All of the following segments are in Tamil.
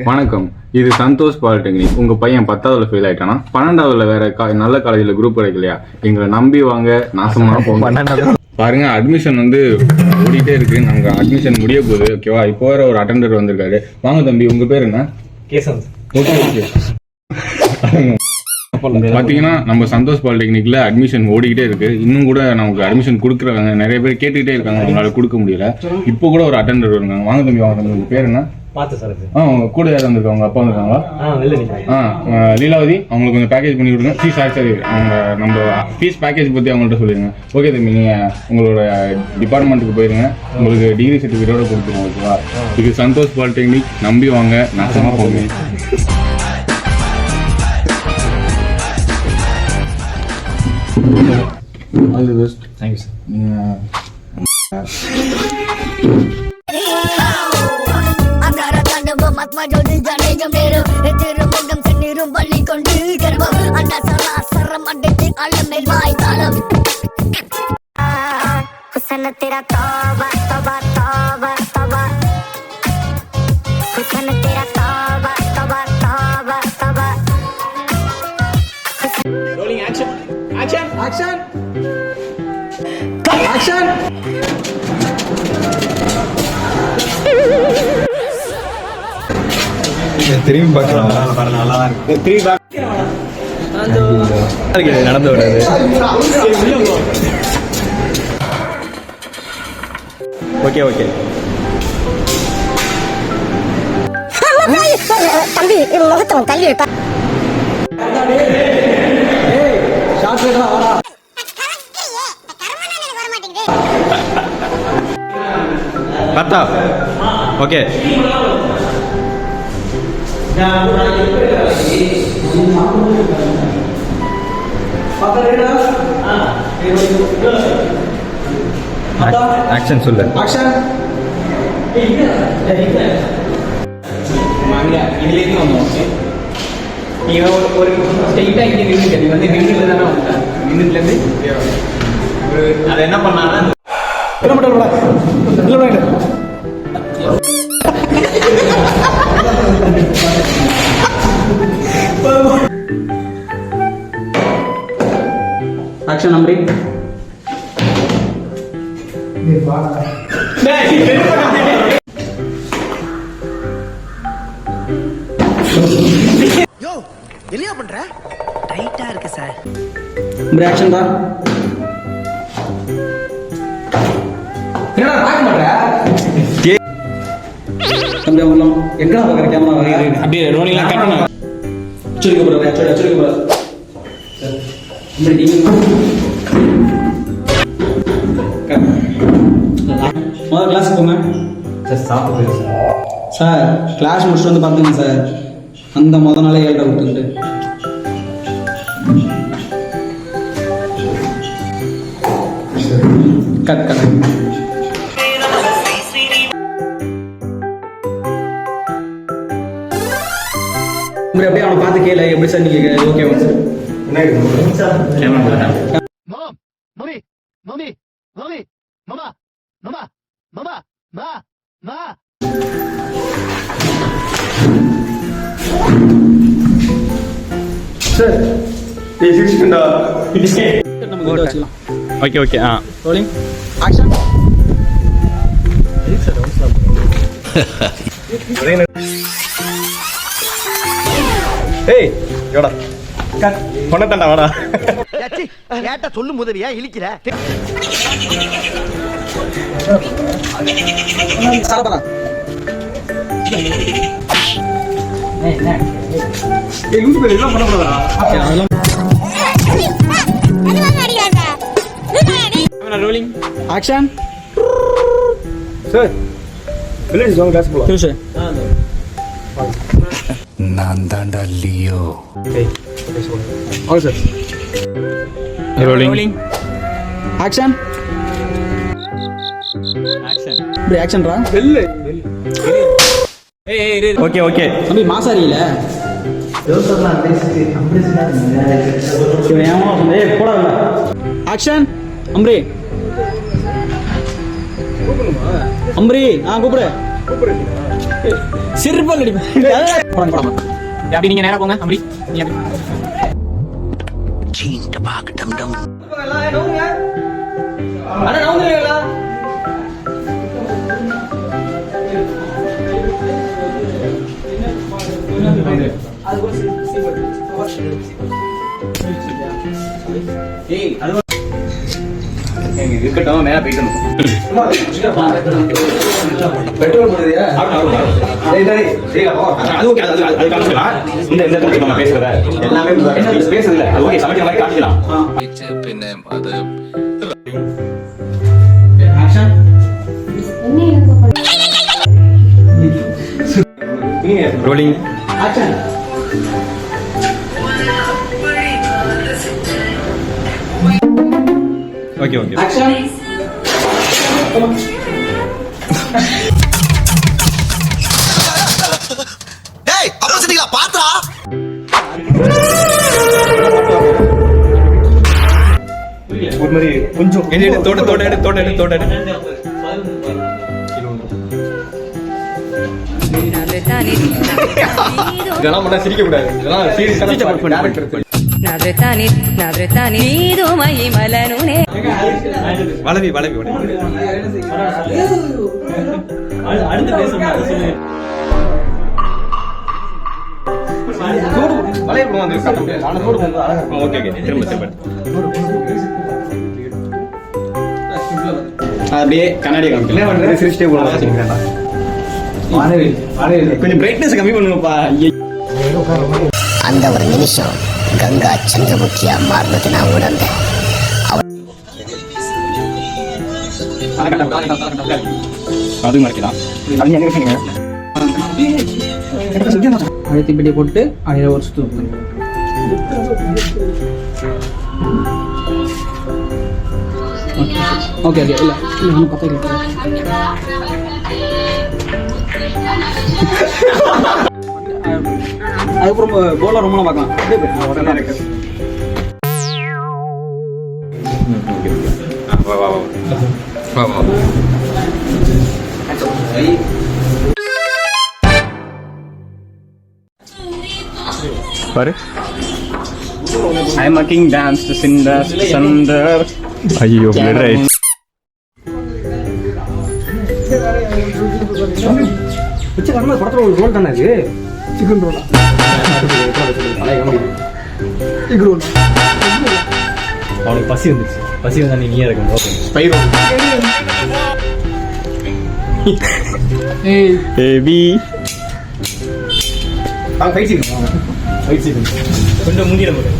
வணக்கம், இது சந்தோஷ் பாலிடெக்னிக். உங்க பையன் 10th ஃபெயில் ஆயிட்டானா, 12th வேற நல்ல காலேஜ்ல குரூப் கிடைக்கலையா? எங்களை நம்பி வாங்க, நாசமா போங்க. பாருங்க, அட்மிஷன் வந்து ஓடிட்டே இருக்கு. நாங்க அட்மிஷன் முடிய போகுது. ஓகேவா? இப்போ வேற ஒரு அட்டெண்டர் வந்திருக்காரு. வாங்க தம்பி, உங்க பேர் என்ன? கேசவன். ஓகே. பாத்தீங்கன்னா நம்ம சந்தோஷ் பாலிடெக்னிக்ல அட்மிஷன் ஓடிக்கிட்டே இருக்கு. இன்னும் கூட நமக்கு அட்மிஷன் கொடுக்குறாங்க. நிறைய பேர் கேட்டுக்கிட்டே இருக்காங்க, அவங்களால கொடுக்க முடியல. இப்போ கூட ஒரு அட்டெண்டர் வருங்க. வாங்க தம்பி, வாங்க தம்பி. உங்க பேர் என்ன? உங்க கூட யாரும் வந்திருக்காங்க? உங்க அப்பா வந்திருக்காங்களா? லீலாவதி, அவங்களுக்கு கொஞ்சம் பேக்கேஜ் பண்ணி விடுங்க. சரி, அவங்க நம்ம ஃபீஸ் பேக்கேஜ் பத்தி அவங்கள்ட்ட சொல்லிடுங்க. ஓகே தம்பி, நீங்க உங்களோட டிபார்ட்மெண்ட்டுக்கு போயிருங்க. உங்களுக்கு டிகிரி சர்டிஃபிகேட்டோட கொடுத்துருவோம். ஓகேவா? இது சந்தோஷ் பாலிடெக்னிக், நம்பி வாங்க, நாசமா போங்க. All the best. Thank you, sir. तेरा तौबा तौबा तौबा तौबा हुस्न तेरा तौबा तौबा तौबा तौबा Rolling action. Action. Action. திரும்பி பார்க்கலாம். நல்லா இருக்கு. நடந்து விடாது. ஓகே தம்பி முகத்தம் தள்ளி வைப்பா. பார்த்தா ஓகே. ஆக்ஷன் சொல்லு. இதுலேருந்து வந்தோம். நீங்க ஒரு ஸ்ட்ரெயிட்டா இங்கே நின்றுட்டு நீ வந்து நின்றுல தானே வந்தேன். நின்றுலேருந்து அதை என்ன பண்ணாங்கன்னா ஆக்ஷன் நம்பரி. வெளியா பண்ற டைட்டா இருக்கு சார். ஆக்ஷன் தான். என்னடா பாக்க மாட்டற? அப்படியே வரலாம். எங்கடா பாக்குற கேமரா வரையற? அப்படியே ரோலிங்ல கட் பண்ணு. சொல்லுங்க ப்ரோ, சொல்லுங்க ப்ரோ. சார், இந்த நீங்க முதல்ல கிளாஸ் போங்க. சார் சாப்பிட்டு சார் கிளாஸ் முடிச்சுட்டு வந்து பார்த்துங்க சார். அந்த முத நாளே 7 விட்டுட்டு கட். அப்படியே அவனை பார்த்து கேளு, எப்படி சார் நீங்க ஓகேவா sir? Sir okay. Rolling action. ஏய் யோடா கட் பண்ணட்டா வாடா. ஏட்டா சொல்லு முதலியா இழிக்கிற. சாரபரா லூஸ் பேர் எல்லாம் பண்ண கூடாதா? Rolling action. Sir village zone class போலாம். சார் நான் தாண்டா Leo. All sir. Rolling action. Action ரா. ஓகே. தம்பி மாசாரியில ஆக்ஷன். அம்ரி கூப்பிடு. சிறுபல் அடிப்பேன். அப்படி நீங்க நேரா போங்க. அப்படி நீங்க அப்படி. சீண்ட பாக் டம் டம். அண்ணா நவுந்துறீங்களா? இருக்கட்டும் மேல போயிட்டு பெட்ரோல் போடுறியா? அது ஓகே அது காமிக்கலாம். இந்த நம்ம பேசுறத எல்லாமே பேசுறது இல்ல. அது ஓகே சமைக்கிற மாதிரி காமிக்கலாம். Rolling action. Okay okay action. டேய் அப்பசடிகளா பாத்ரா. ஒரு மாதிரி கொஞ்சம் தோட இதெல்லாம் பண்ணா சிரிக்க கூடாது. இதெல்லாம் சீரியஸா నవ్రుతాని నవ్రుతాని నీదు మహిమలనునే வளவி அப்படியே கண்ணாடி காமிக்கலாம். சிரிச்சிட்டே போகலாம். கொஞ்சம் பிரைட்னஸ் கம்மி பண்ணுங்கப்பா. அந்த ஒரு நிமிஷம் கங்கா சந்திரமுகியா மாறினது நான் உணர்ந்தேன். அது மறைக்கலாம். அது எங்க இருக்கீங்க? அழுத்தி பெட்டி போட்டு அதில் ஒரு சுத்து. ஓகே ஓகே இல்லை இன்னும் பத்த அதுக்கப்புறம் போல ரொம்ப பார்க்கலாம். பாரு I'm a king dance to sing the thunder. ஐயோ ரைட். பிச்சை கடமை படத்தில் ஒரு ரோல் தானே அது. சிக்கன் ரோலா? Egg roll. அவனுக்கு பசி வந்துச்சு. பசி வந்தா நீயே இருக்கும். ஸ்பைரோ ஏபி ஃபைட் சீன் கொஞ்சம் முந்திர போடு.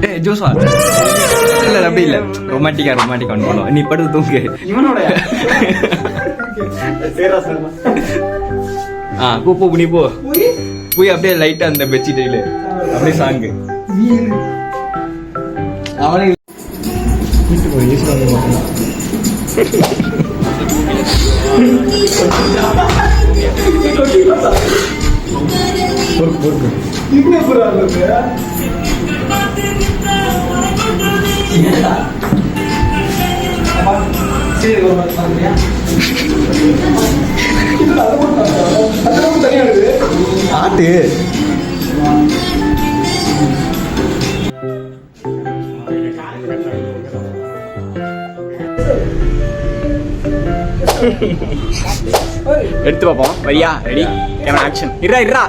ஏய் ஜோஸ்வா இல்ல அப்படி இல்ல. ரொமான்டிக்கா ஒன்று பண்ணுவோம். நீ படுத்து தூங்கு. இவனோட போ நீ போ. போய் அப்படியே லைட்டா அந்த பெட்ஷீட்ல அப்படியே சாங்கு அவனை வீட்டு போய் யூஸ் பண்ணி ஆட்டு எடுத்து பார்ப்போம். வரியா? Ready camera action. இருடா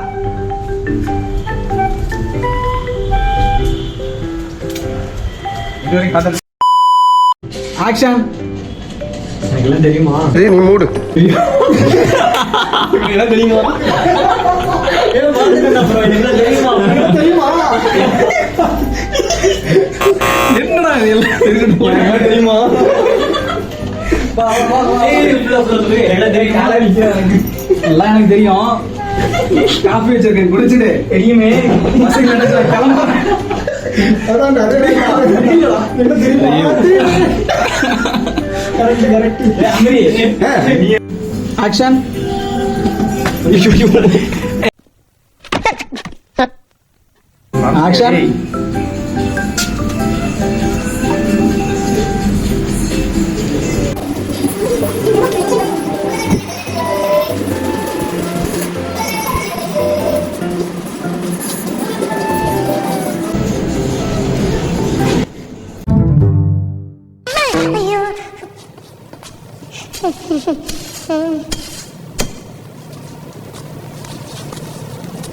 ஆக்ஷன். எனக்குலாம் தெரியுமா? நீ மூடு. எல்லாம் தெரியுமா? என்னடா இது எல்லாம் தெரியுமா? எல்லாம் எனக்கு தெரியும். காஃபி வச்சிருக்கேன் குடிச்சிட்டு தெரியுமே. கிளம்புறேன். ஆக்ஷன். ஆக்ஷன்.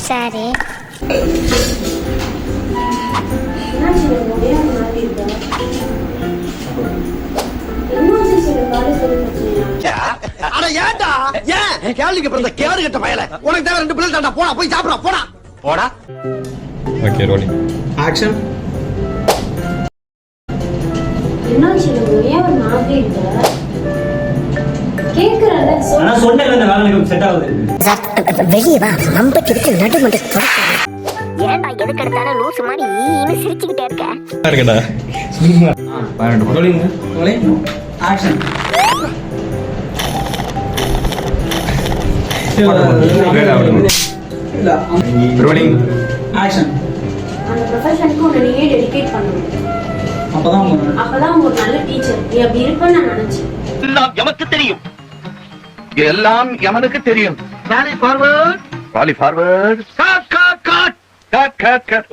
சரி. அட ஏன்டா ஏன் கேள்விக்கு பிறந்த கேடு கட்ட பயல உனக்கு தேவை 2 பிள்ளை தாண்டா போடா போய் சாப்பிடா போடா போடா. Okay rolling. ஆக்ஷன். என்னாச்சு ஏன் ஒரு மாதிரி இருக்க கேக்குறல ஆனா சொன்னேன்ல இந்த வேலை எனக்கு செட் ஆகுது. வெளியே வா மம்பட்டி இருக்கு நடுமண்ட ஏன்டா எதுக்கு எடுத்தாலும் லூசு மாதிரி ஈன்னு சிரிச்சுக்கிட்டே இருக்க. இருக்கடா. Rolling. Rolling. Action. Rolling. Action. அந்த ப்ரொஃபஷனுக்கு உன்னை நீயே டெடிகேட் பண்ணணும். அப்பதான் ஒரு நல்ல டீச்சர் நீ அப்படி இருப்பேன்னு நான் நினைச்சேன். எல்லாம் எமக்கு தெரியும் எல்லாம் எமனுக்கு தெரியும். Volley forward volley forward cut cut cut cut cut cut.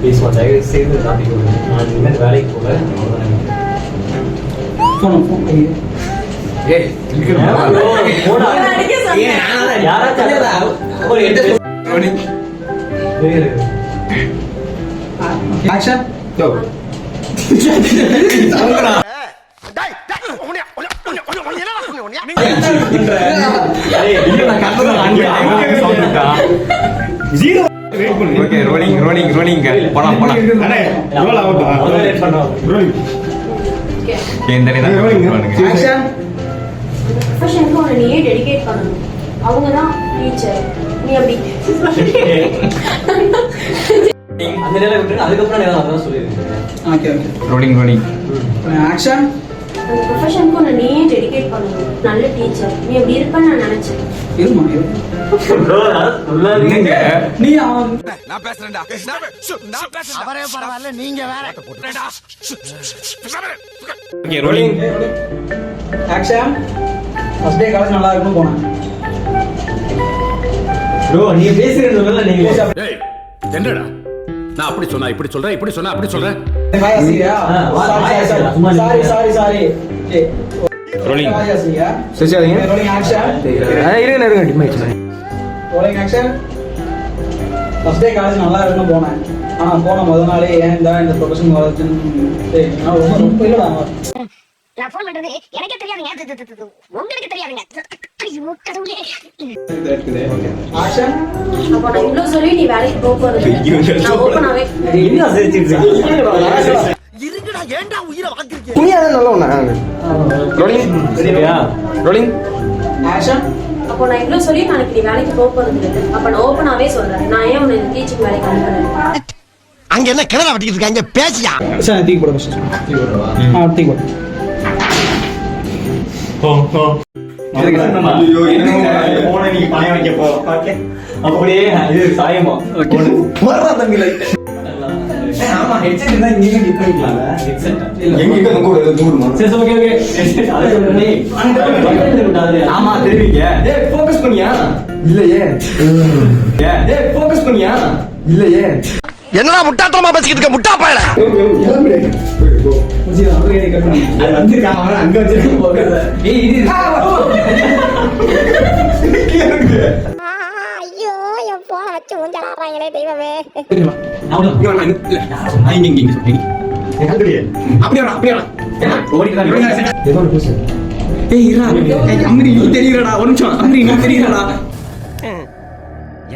Please one தயவு செய்து நாட்டி கொடுங்க. நான் இனிமேல் வேலைக்கு போக போகணும். ஏய் போடா. ஏன் யாராச்சும் ஒரு எடுத்து ரோலிங். ஆக்ஷன். கோ. ஓகே ரோலிங் ரோலிங் ரோலிங் போலாம் போலாம். ரோல் ஆவுதா? ரோலிங். இந்த நீ தான் ரோலிங் பண்ணுங்க. ஆக்ஷன். அந்த ப்ரொஃபஷனுக்கு உன்னை நீயே டெடிகேட் பண்ணணும். அவங்க தான் டீச்சர் நீ அப்படி அந்த நேரத்துல விட்டு அதுக்கப்புறம் நான் அதான் சொல்லிருக்கேன். Okay okay. Rolling rolling. Action. அந்த ப்ரொஃபஷனுக்கு உன்னை நீயே டெடிகேட் பண்ணணும். நல்ல டீச்சர் நீ அப்படி இருப்பேன்னு நான் நினைச்சேன். இருமா நீங்க நீ அவன் நான் பேசுறேன்டா அவரே பரவாயில்ல நீங்க வேற. Okay rolling. Action. First day college நல்லா இருக்குன்னு போனேன். ப்ரோ நீ பேசுறதுல நீங்க டேய் என்னடா நான் அப்படி சொன்னா இப்படி சொல்றேன் இப்படி சொன்னா அப்படி சொல்றேன். Sorry rolling. சரிங்க ரோலிங் ஆக்ஷன். இருங்க டிமைட் rolling action. First day college நல்லா இருக்குன்னு போனேன். ஆனா போன முதல் நாளே ஏன் இந்த ப்ரொஃபஷன் வரதுன்னு ரொம்ப இல்லடா. நான் ஃபோன் பண்றது எனக்கே தெரியாதுங்க உங்களுக்கு தெரியாதுங்க. ஐயோ கடவுளே. ஆக்ஷன். அப்ப நான் இவ்ளோ சொல்லி நீ வேலைக்கு போக போறது நான் ஓபனாவே என்ன சிரிச்சிட்டு இருக்குடா ஏன்டா உயிரை வாங்குறீங்க. துணியாதான் நல்ல ஒண்ணா. ரோலிங். சரியா ரோலிங். ஆக்ஷன். அப்போ நான் இவ்ளோ சொல்லி நாளைக்கு நீ வேலைக்கு போக போறது இல்லை. அப்ப நான் ஓபனாவே சொல்றேன் நான் ஏன் உன்னை இந்த டீச்சிங் வேலைக்கு அனுப்புறேன். அங்க என்ன கிணறு வட்டிக்கிட்டு இருக்காங்க பேசியா. சார் தீ போடு ஃபர்ஸ்ட். தீ போடுவா. தீ போடு. போன நீங்க பணம் வைக்க போ. ஓகே அப்படியே இது சாயமா போறா தம்பி லைட். ஆமா ஹெட்செட் தான் நீங்க டிப் பண்ணிக்கலாம்ல. ஹெட்செட் எங்க இங்க தூரமா. சரி ஓகே ஓகே ஹெட்செட் அது சொல்றேனே. ஆமா தெரிவிங்க. டேய் ஃபோக்கஸ் பண்ணியா? இல்லையே. டேய் ஃபோக்கஸ் பண்ணியா? இல்லையே. என்னடா முட்டாத்தனமா பேசிக்கிட்டு இருக்க முட்டா பயல. அது வந்து அவன் அங்க வச்சிட்டு போகல. ஏய் இது ஐயோ என் போன வச்சு ஊஞ்சலாடுறாங்களே தெய்வமே.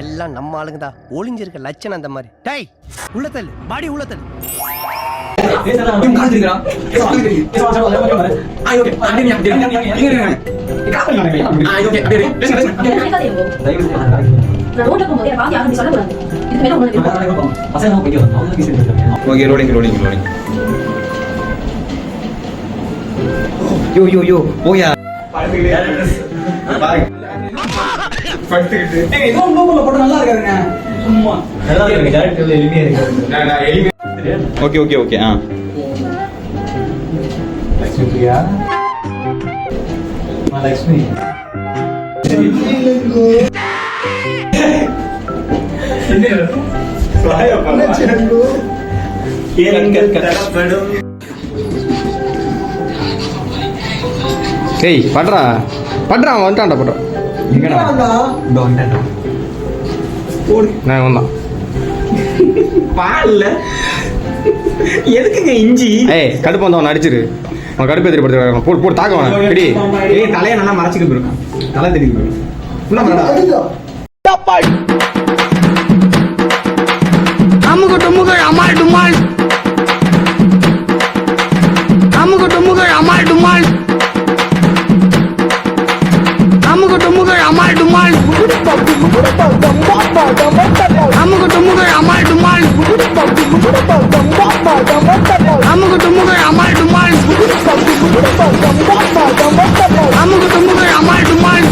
எல்லாம் நம்ம ஆளுங்க தான் ஒளிஞ்சிருக்க லட்சணம் அந்த மாதிரி. டேய் உள்ளத்தல் பாடி உள்ளத்தல். Okay rolling rolling rolling. Yo yo yo போயா. படுத்துக்கிட்டு ஏய் இது லோகோல போட்டு நல்லா இருக்காருங்க. சும்மா நல்லா இருக்கு. டைரக்டர்ல எளிமையா இருக்கு. நான் எலிமே. Okay okay okay. Lakshmi Priya. Lakshmi. ஏய் பட்றா பட்றா அவன் வந்துட்டான்டா பட்றா எங்கடா இந்த வந்துட்டேன் நான் வந்தான் பால்ல எதுக்குங்க இஞ்சி ஏய் கடுப்பு வந்தவன் அடிச்சிரு அவன் கடுப்பு எதிரி படுத்து போட்டு போட்டு தாக்க வேணாம் பிடி ஏய் தலையை நல்லா மறைச்சிட்டு போயிருக்கான் தலை தெரியும் போயிருக்கான் ஃபுல்லா மறடா அமுக டுமுக அமால் டுமால் அமுக டுமுக அமால் டுமால் அமுக டுமுக அமால் டுமால் அமுக டுமுக அமால் டுமால் அமுக டுமுக அமால் டுமால் அமுக டுமுக அமால் டுமால்